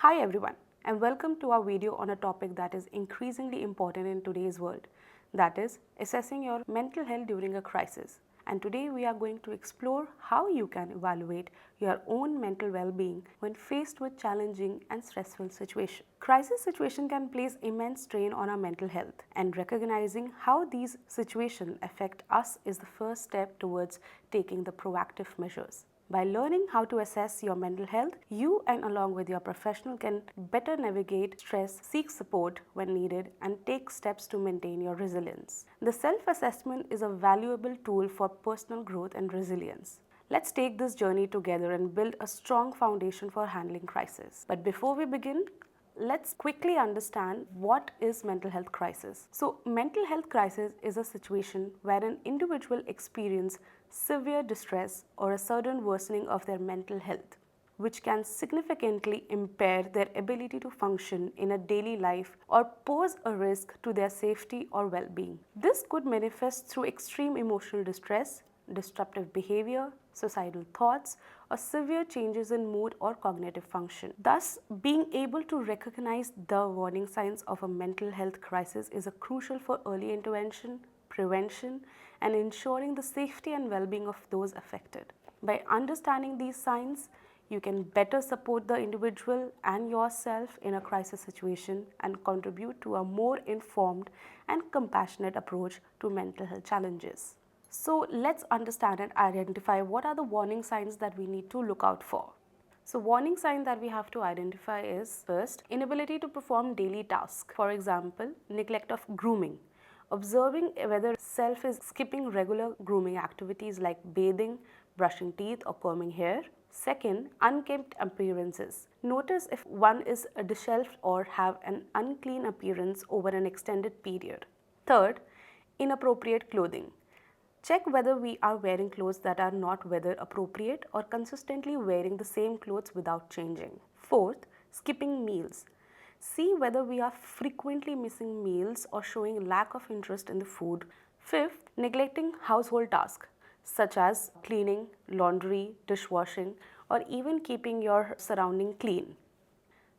Hi everyone, and welcome to our video on a topic that is increasingly important in today's world, that is assessing your mental health during a crisis. And today we are going to explore how you can evaluate your own mental well-being when faced with challenging and stressful situations. Crisis situation can place immense strain on our mental health, and recognizing how these situations affect us is the first step towards taking the proactive measures. By learning how to assess your mental health, you and along with your professional can better navigate stress, seek support when needed, and take steps to maintain your resilience. The self-assessment is a valuable tool for personal growth and resilience. Let's take this journey together and build a strong foundation for handling crisis. But before we begin, let's quickly understand what is mental health crisis. So, mental health crisis is a situation where an individual experiences severe distress or a sudden worsening of their mental health, which can significantly impair their ability to function in a daily life or pose a risk to their safety or well-being. This could manifest through extreme emotional distress, disruptive behavior, suicidal thoughts, or severe changes in mood or cognitive function. Thus, being able to recognize the warning signs of a mental health crisis is crucial for early intervention, prevention, and ensuring the safety and well-being of those affected. By understanding these signs, you can better support the individual and yourself in a crisis situation and contribute to a more informed and compassionate approach to mental health challenges. So let's understand and identify what are the warning signs that we need to look out for. So warning sign that we have to identify is first, inability to perform daily tasks. For example, neglect of grooming. Observing whether self is skipping regular grooming activities like bathing, brushing teeth or combing hair. Second, unkempt appearances. Notice if one is disheveled or have an unclean appearance over an extended period. Third, inappropriate clothing. Check whether we are wearing clothes that are not weather appropriate or consistently wearing the same clothes without changing. Fourth, skipping meals. See whether we are frequently missing meals or showing lack of interest in the food. Fifth, neglecting household tasks such as cleaning, laundry, dishwashing, or even keeping your surrounding clean.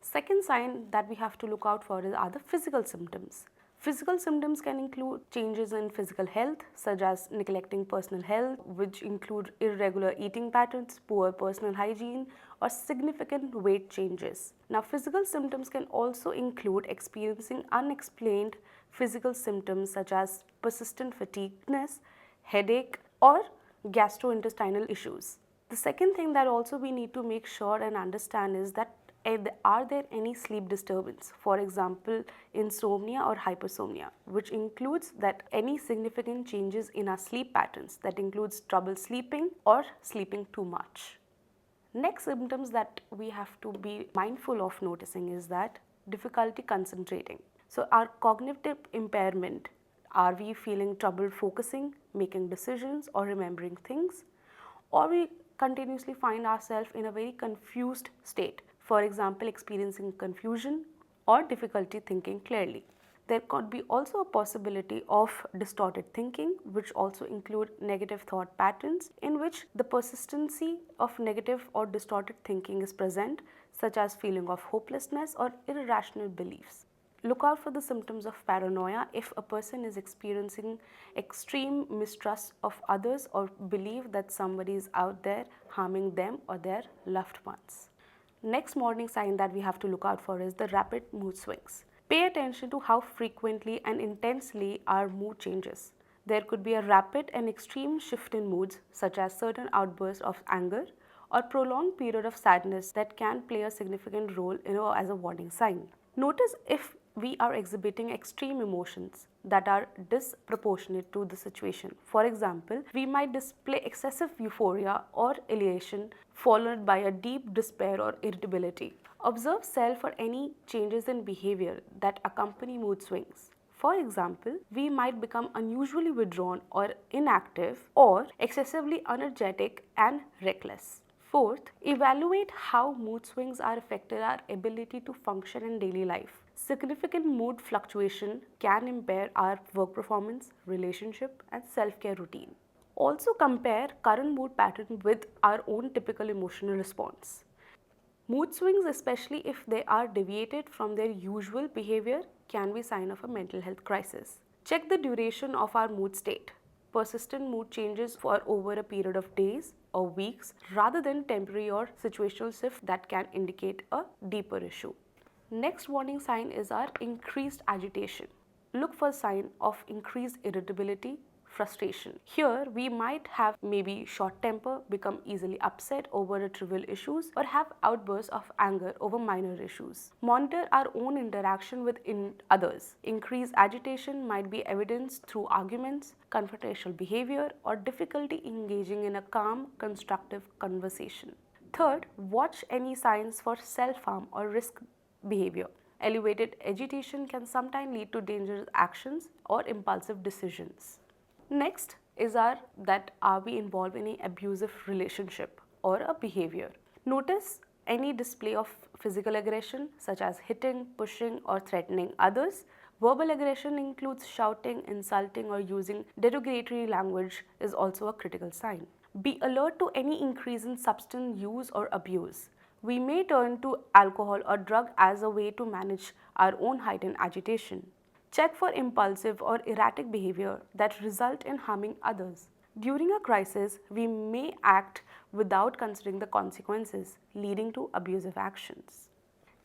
Second sign that we have to look out for are the physical symptoms. Physical symptoms can include changes in physical health such as neglecting personal health, which include irregular eating patterns, poor personal hygiene, or significant weight changes. Now, physical symptoms can also include experiencing unexplained physical symptoms such as persistent fatigueness, headache, or gastrointestinal issues. The second thing that also we need to make sure and understand is that are there any sleep disturbance, for example insomnia or hypersomnia, which includes that any significant changes in our sleep patterns, that includes trouble sleeping or sleeping too much. Next symptoms that we have to be mindful of noticing is that difficulty concentrating. So our cognitive impairment, are we feeling trouble focusing, making decisions or remembering things, or we continuously find ourselves in a very confused state, for example experiencing confusion or difficulty thinking clearly. There could be also a possibility of distorted thinking, which also include negative thought patterns in which the persistency of negative or distorted thinking is present, such as feeling of hopelessness or irrational beliefs. Look out for the symptoms of paranoia if a person is experiencing extreme mistrust of others or believe that somebody is out there harming them or their loved ones. Next warning sign that we have to look out for is the rapid mood swings. Pay attention to how frequently and intensely our mood changes. There could be a rapid and extreme shift in moods, such as certain outbursts of anger or prolonged period of sadness that can play a significant role as a warning sign. Notice if we are exhibiting extreme emotions that are disproportionate to the situation. For example, we might display excessive euphoria or elation followed by a deep despair or irritability. Observe self for any changes in behavior that accompany mood swings. For example, we might become unusually withdrawn or inactive or excessively energetic and reckless. Fourth, evaluate how mood swings are affecting our ability to function in daily life. Significant mood fluctuation can impair our work performance, relationship, and self-care routine. Also compare current mood pattern with our own typical emotional response. Mood swings, especially if they are deviated from their usual behavior, can be a sign of a mental health crisis. Check the duration of our mood state. Persistent mood changes for over a period of days or weeks rather than temporary or situational shift that can indicate a deeper issue. Next warning sign is our increased agitation. Look for sign of increased irritability, frustration. Here we might have maybe short temper, become easily upset over trivial issues, or have outbursts of anger over minor issues. Monitor our own interaction with others. Increased agitation might be evidenced through arguments, confrontational behavior, or difficulty engaging in a calm, constructive conversation. Third, watch any signs for self-harm or risk behavior. Elevated agitation can sometimes lead to dangerous actions or impulsive decisions. Next is are we involved in an abusive relationship or a behavior. Notice any display of physical aggression such as hitting, pushing or threatening others. Verbal aggression includes shouting, insulting or using derogatory language is also a critical sign. Be alert to any increase in substance use or abuse. We may turn to alcohol or drug as a way to manage our own heightened agitation. Check for impulsive or erratic behavior that result in harming others. During a crisis, we may act without considering the consequences, leading to abusive actions.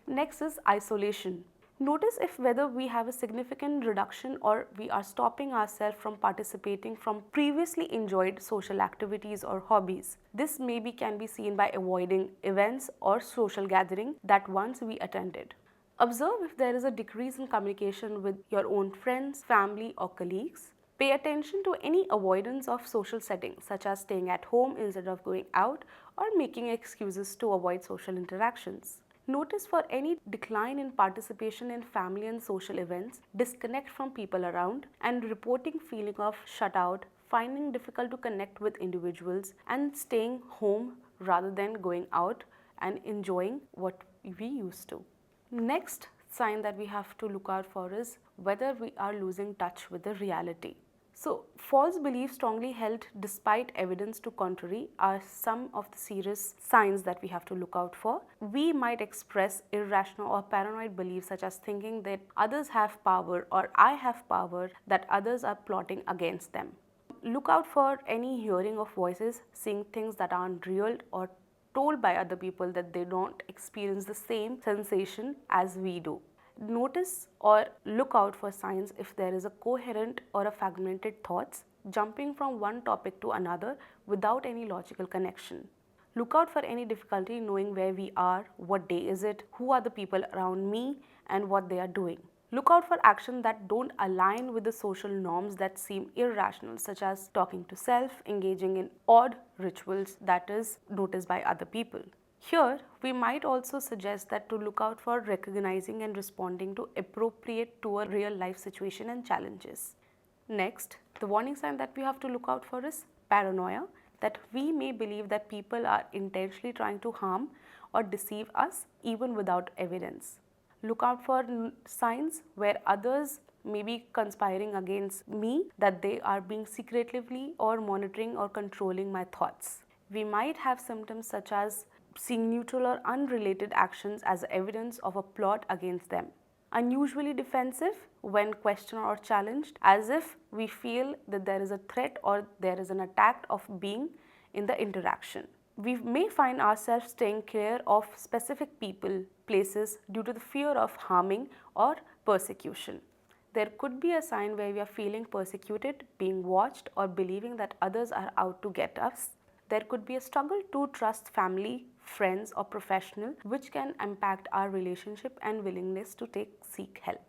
Next is isolation. Notice if whether we have a significant reduction or we are stopping ourselves from participating from previously enjoyed social activities or hobbies. This can be seen by avoiding events or social gathering that once we attended. Observe if there is a decrease in communication with your own friends, family or colleagues. Pay attention to any avoidance of social settings such as staying at home instead of going out or making excuses to avoid social interactions. Notice for any decline in participation in family and social events, disconnect from people around, and reporting feeling of shut out, finding difficult to connect with individuals, and staying home rather than going out and enjoying what we used to. Next sign that we have to look out for is whether we are losing touch with the reality. So, false beliefs strongly held despite evidence to contrary are some of the serious signs that we have to look out for. We might express irrational or paranoid beliefs such as thinking that others have power or I have power, that others are plotting against them. Look out for any hearing of voices, seeing things that aren't real or told by other people that they don't experience the same sensation as we do. Notice or look out for signs if there is a coherent or a fragmented thoughts jumping from one topic to another without any logical connection. Look out for any difficulty knowing where we are, what day is it, who are the people around me and what they are doing. Look out for action that don't align with the social norms that seem irrational, such as talking to self, engaging in odd rituals that is noticed by other people. Here, we might also suggest that to look out for recognizing and responding to appropriate to a real life situation and challenges. Next, the warning sign that we have to look out for is paranoia, that we may believe that people are intentionally trying to harm or deceive us even without evidence. Look out for signs where others may be conspiring against me, that they are being secretively or monitoring or controlling my thoughts. We might have symptoms such as seeing neutral or unrelated actions as evidence of a plot against them. Unusually defensive when questioned or challenged, as if we feel that there is a threat or there is an attack of being in the interaction. We may find ourselves staying clear of specific people, places due to the fear of harming or persecution. There could be a sign where we are feeling persecuted, being watched or believing that others are out to get us. There could be a struggle to trust family, friends or professional, which can impact our relationship and willingness to seek help.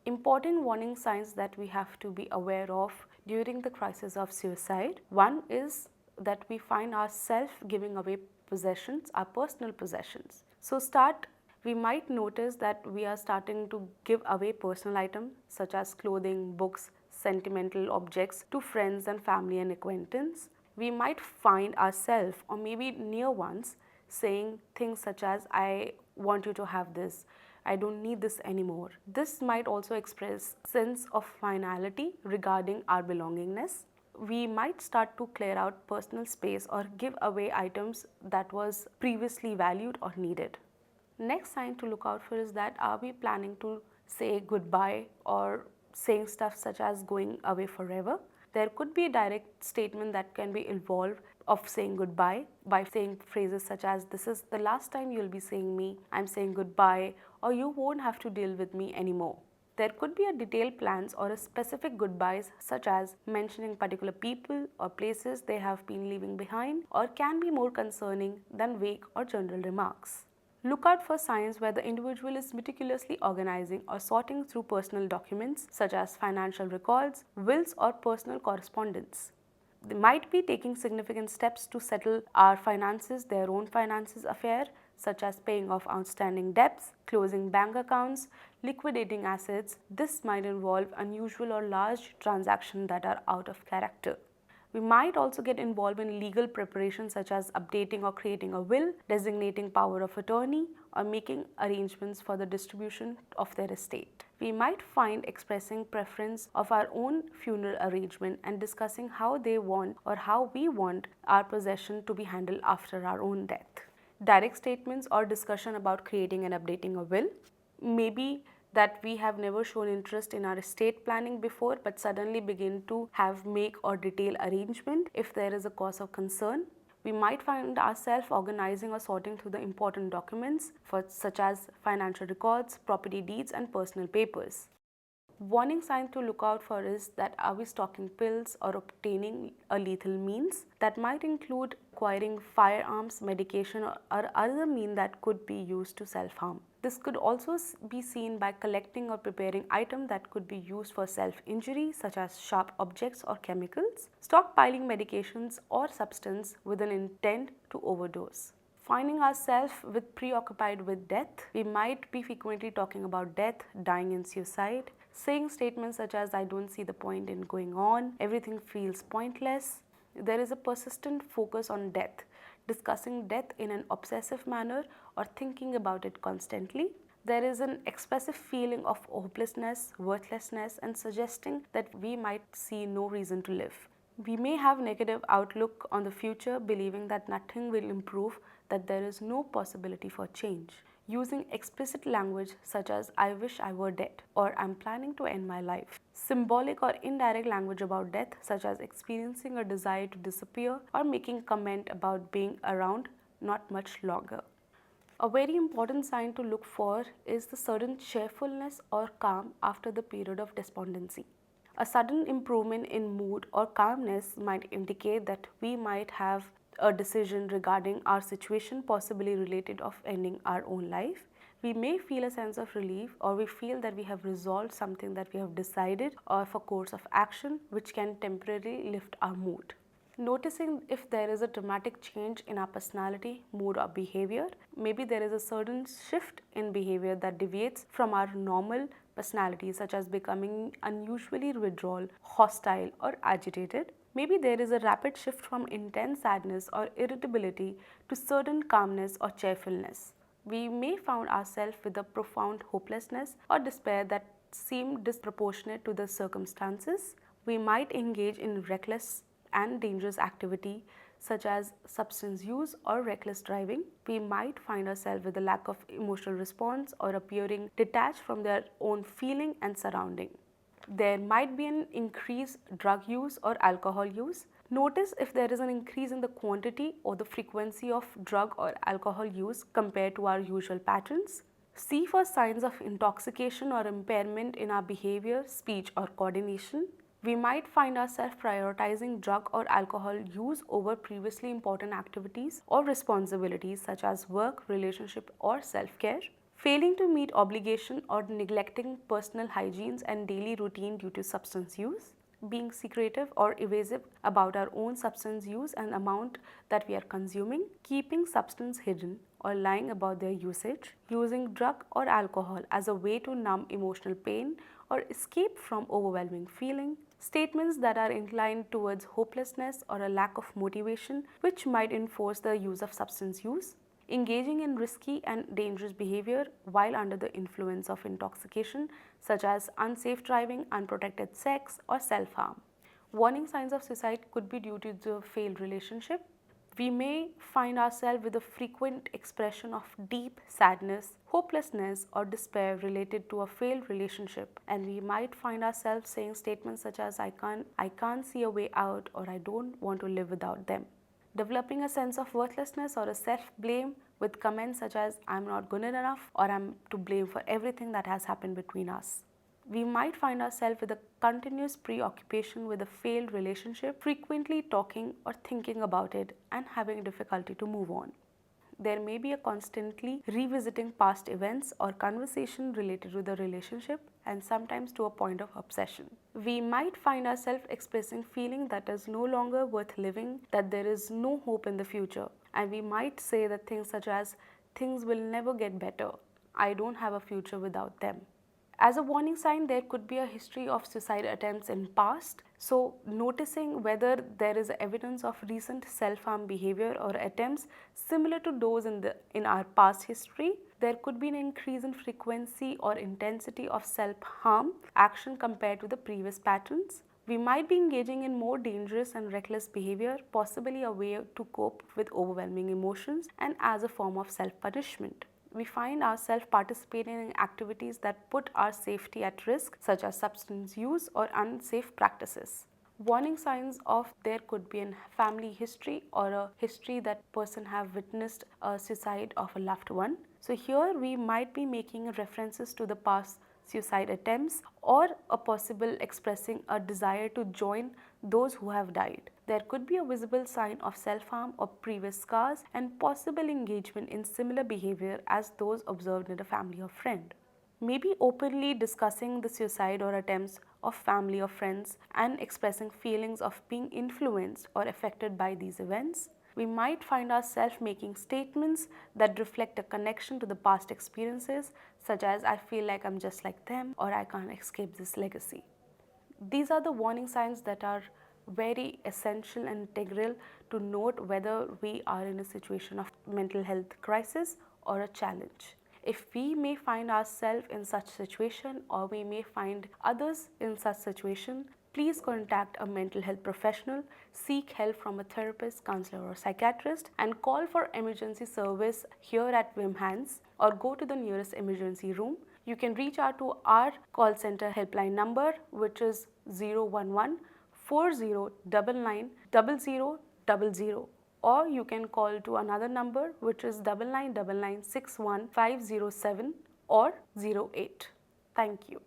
Important warning signs that we have to be aware of during the crisis of suicide. One is that we find ourselves giving away possessions, our personal possessions. So we might notice that we are starting to give away personal items such as clothing, books, sentimental objects to friends and family and acquaintance. We might find ourselves or maybe near ones saying things such as, I want you to have this, I don't need this anymore. This might also express sense of finality regarding our belongingness. we might start to clear out personal space or give away items that was previously valued or needed. Next sign to look out for is that are we planning to say goodbye or saying stuff such as going away forever. There could be a direct statement that can be involved of saying goodbye by saying phrases such as, this is the last time you'll be seeing me, I'm saying goodbye, or you won't have to deal with me anymore. There could be a detailed plans or a specific goodbyes such as mentioning particular people or places they have been leaving behind, or can be more concerning than vague or general remarks. Look out for signs where the individual is meticulously organizing or sorting through personal documents such as financial records, wills or personal correspondence. They might be taking significant steps to settle our finances, their own finances affair, such as paying off outstanding debts, closing bank accounts, liquidating assets. This might involve unusual or large transactions that are out of character. We might also get involved in legal preparation such as updating or creating a will, designating power of attorney, or making arrangements for the distribution of their estate. We might find expressing preference of our own funeral arrangement and discussing how they want or how we want our possession to be handled after our own death. Direct statements or discussion about creating and updating a will. Maybe that we have never shown interest in our estate planning before but suddenly begin to have make or detail arrangement if there is a cause of concern. We might find ourselves organizing or sorting through the important documents such as financial records, property deeds and personal papers. Warning sign to look out for is that are we stocking pills or obtaining a lethal means. That might include acquiring firearms, medication or other means that could be used to self-harm. This could also be seen by collecting or preparing items that could be used for self-injury such as sharp objects or chemicals, stockpiling medications or substance with an intent to overdose. Finding ourselves preoccupied with death, we might be frequently talking about death, dying and suicide, saying statements such as, I don't see the point in going on, everything feels pointless. There is a persistent focus on death, discussing death in an obsessive manner or thinking about it constantly. There is an expressive feeling of hopelessness, worthlessness and suggesting that we might see no reason to live. We may have negative outlook on the future, believing that nothing will improve, that there is no possibility for change. Using explicit language such as I wish I were dead or I'm planning to end my life. Symbolic or indirect language about death such as experiencing a desire to disappear or making comment about being around not much longer. A very important sign to look for is the sudden cheerfulness or calm after the period of despondency. A sudden improvement in mood or calmness might indicate that we might have a decision regarding our situation possibly related of ending our own life. We may feel a sense of relief or we feel that we have resolved something that we have decided or for course of action which can temporarily lift our mood. Noticing if there is a dramatic change in our personality, mood or behavior. Maybe there is a certain shift in behavior that deviates from our normal personality such as becoming unusually withdrawal, hostile or agitated. Maybe there is a rapid shift from intense sadness or irritability to certain calmness or cheerfulness. We may find ourselves with a profound hopelessness or despair that seem disproportionate to the circumstances. We might engage in reckless and dangerous activity such as substance use or reckless driving. We might find ourselves with a lack of emotional response or appearing detached from their own feeling and surrounding. There might be an increased drug use or alcohol use. Notice if there is an increase in the quantity or the frequency of drug or alcohol use compared to our usual patterns. See for signs of intoxication or impairment in our behavior, speech or coordination. We might find ourselves prioritizing drug or alcohol use over previously important activities or responsibilities such as work, relationship or self-care. Failing to meet obligation or neglecting personal hygienes and daily routine due to substance use. Being secretive or evasive about our own substance use and amount that we are consuming. Keeping substance hidden or lying about their usage. Using drug or alcohol as a way to numb emotional pain or escape from overwhelming feeling. Statements that are inclined towards hopelessness or a lack of motivation which might enforce the use of substance use. Engaging in risky and dangerous behavior while under the influence of intoxication such as unsafe driving, unprotected sex or self-harm. Warning signs of suicide could be due to the failed relationship. We may find ourselves with a frequent expression of deep sadness, hopelessness, or despair related to a failed relationship, and we might find ourselves saying statements such as I can't see a way out, or I don't want to live without them. Developing a sense of worthlessness or a self-blame with comments such as I'm not good enough or I'm to blame for everything that has happened between us. We might find ourselves with a continuous preoccupation with a failed relationship, frequently talking or thinking about it and having difficulty to move on. There may be a constantly revisiting past events or conversation related to the relationship, and sometimes to a point of obsession. We might find ourselves expressing feeling that is no longer worth living, that there is no hope in the future, and we might say that things such as things will never get better, I don't have a future without them. As a warning sign, there could be a history of suicide attempts in past. So noticing whether there is evidence of recent self-harm behavior or attempts similar to those in our past history. There could be an increase in frequency or intensity of self-harm action compared to the previous patterns. We might be engaging in more dangerous and reckless behavior, possibly a way to cope with overwhelming emotions and as a form of self-punishment. We find ourselves participating in activities that put our safety at risk, such as substance use or unsafe practices. Warning signs of there could be a family history or a history that person have witnessed a suicide of a loved one. So here we might be making references to the past suicide attempts or a possible expressing a desire to join those who have died. There could be a visible sign of self-harm or previous scars and possible engagement in similar behavior as those observed in a family or friend. Maybe openly discussing the suicide or attempts of family or friends and expressing feelings of being influenced or affected by these events. We might find ourselves making statements that reflect a connection to the past experiences, such as I feel like I'm just like them or I can't escape this legacy. These are the warning signs that are very essential and integral to note whether we are in a situation of mental health crisis or a challenge. If we may find ourselves in such situation or we may find others in such situation, please contact a mental health professional, seek help from a therapist, counselor or psychiatrist, and call for emergency service here at VIMHANS or go to the nearest emergency room. You can reach out to our call center helpline number, which is 011 4099 0000, or you can call to another number which is 999961 507 or 08. Thank you.